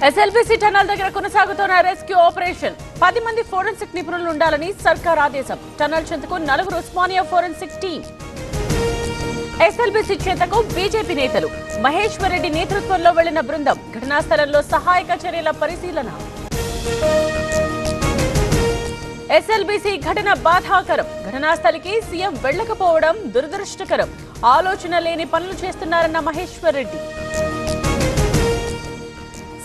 SLBC tunnel దగ్గర కొనసాగుతున్న rescue operation 10 మంది ఫోరెన్సిక్ నిపుణులు ఉండాలని సర్కార్ ఆదేశం. టన్నల్ చెంతకు 4 ఉస్మానియా ఫోరెన్సిక్ టీం. ఎస్ఎల్బీసీ చెంతకు బీజేపీ నేతలు మహేశ్వర్ రెడ్డి నేతృత్వంలో వెళ్లిన బృందం. ఘటనా స్థలంలో సహాయక చర్యల పరిశీలన. ఎస్ఎల్బీసీ ఘటన బాధాకరం. ఘటనా స్థలికి సీఎం వెళ్లకపోవడం దురదృష్టకరం. ఆలోచన లేని పనులు చేస్తున్నారన్న మహేశ్వర్ రెడ్డి.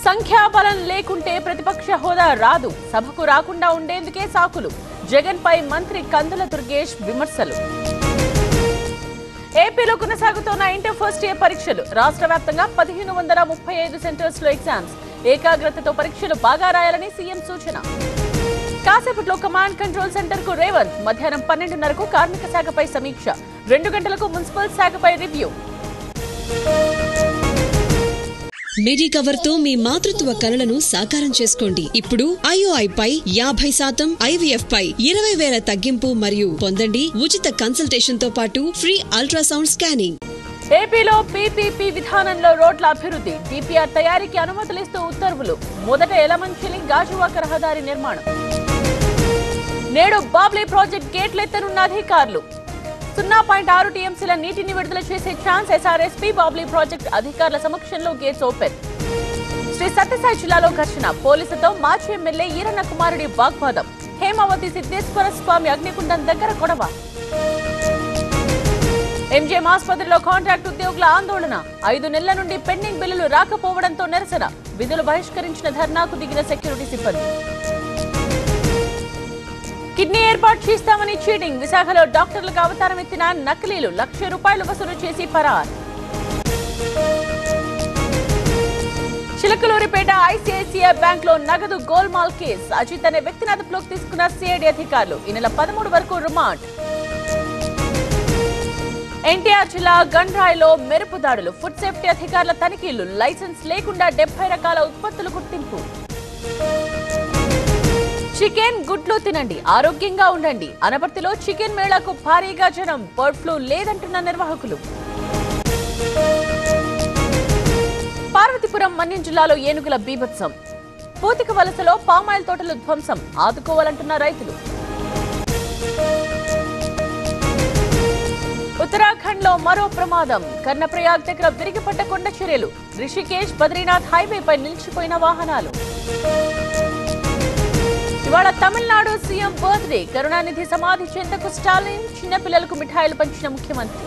సంఖ్యాబలం లేకుంటే ప్రతిపక్ష హోదా రాదు. సభకు రాకుండా ఉండేందుకే సాకులు. జగన్ పై మంత్రి కందుల దుర్గేష్ విమర్శలు. ఏపీలో కొనసాగుతున్న ఇంటర్ ఫస్ట్ ఇయర్ పరీక్షలు. రాష్ట్ర వ్యాప్తంగా 1535 సెంటర్స్ లో ఎగ్జామ్స్. ఏకాగ్రతతో పరీక్షలు బాగా రాయాలని సీఎం సూచన. కాసేపట్లో కమాండ్ కంట్రోల్ సెంటర్ కు రేవంత్. మధ్యాహ్నం 12:30కు కార్మిక శాఖపై సమీక్ష. 2 గంటలకు మున్సిపల్ శాఖపై రివ్యూ. మెడికవర్ తో మీ మాతృత్వ కలలను సాకారం చేసుకోండి. ఇప్పుడు IOI పై 50%, IVF పై 20,000 తగ్గింపు మరియు పొందండి ఉచిత కన్సల్టేషన్ తో పాటు ఫ్రీ అల్ట్రాసౌండ్ స్కానింగ్. ఏపీలో PPP విధానంలో రోడ్ల అభివృద్ధి. DPR తయారీకి అనుమతులిస్తూ ఉత్తర్వులు. మొదట ఎలమంచిలి గాజువాక రహదారి నిర్మాణం. నేడు బాబ్లీ ప్రాజెక్ట్ గేట్లెత్తనున్న అధికారులు. 0.6 TMCల నీటిని విడుదల చేసే ఛాన్స్. SRSP బాబ్లీ ప్రాజెక్ట్ అధికారుల సమక్షంలో గేట్స్ ఓపెన్. శ్రీ సత్యసాయి జిల్లాలో ఘర్షణ. పోలీసులతో మాజీ ఎమ్మెల్యే ఈరన్న కుమారుడి వాగ్వాదం. హేమావతి సిద్ధేశ్వర స్వామి అగ్నికుండం దగ్గర గొడవ. MGM ఆసుపత్రిలో కాంట్రాక్ట్ ఉద్యోగుల ఆందోళన. 5 నెలల నుండి పెండింగ్ బిల్లులు రాకపోవడంతో నిరసన. విధులు బహిష్కరించిన ధర్నాకు దిగిన సెక్యూరిటీ సిబ్బంది. కిడ్నీ ఏర్పాటు చేస్తామని చీటింగ్. విశాఖలో డాక్టర్లకు అవతారం ఎత్తిన నకిలీలు. ₹1,00,000 వసూలు చేసి పరార్. చిలకలూరిపేట ICICI బ్యాంక్ లో నగదు గోల్మాల్ కేసు. అజిత్ అనే వ్యక్తిని అదుపులోకి తీసుకున్న CID అధికారులు. ఈ నెల 13 వరకు రిమాండ్. NTR జిల్లా గండ్రాయిలో మెరుపు దాడులు. ఫుడ్ సేఫ్టీ అధికారుల తనిఖీలు. లైసెన్స్ లేకుండా 70 రకాల ఉత్పత్తులు గుర్తింపు. చికెన్ గుడ్లు తినండి, ఆరోగ్యంగా ఉండండి. అనపర్తిలో చికెన్ మేళాకు భారీగా జనం. బర్డ్ ఫ్లూ లేదంటున్న నిర్వాహకులు. పార్వతీపురం మన్యం జిల్లాలో ఏనుగుల బీభత్సం. పూతిక వలసలో పామాయిల్ తోటలు ధ్వంసం. ఆదుకోవాలంటున్న రైతులు. ఉత్తరాఖండ్ లో మరో ప్రమాదం. కర్ణప్రయాగ్ దగ్గర విరిగిపడ్డ కొండ చర్యలు. రిషికేశ్ బద్రీనాథ్ హైవేపై నిలిచిపోయిన వాహనాలు. ఇవాళ తమిళనాడు సీఎం బర్త్డే. కరుణానిధి సమాధి చెంతకు స్టాలిన్. చిన్నపిల్లలకు మిఠాయిలు పంచిన ముఖ్యమంత్రి.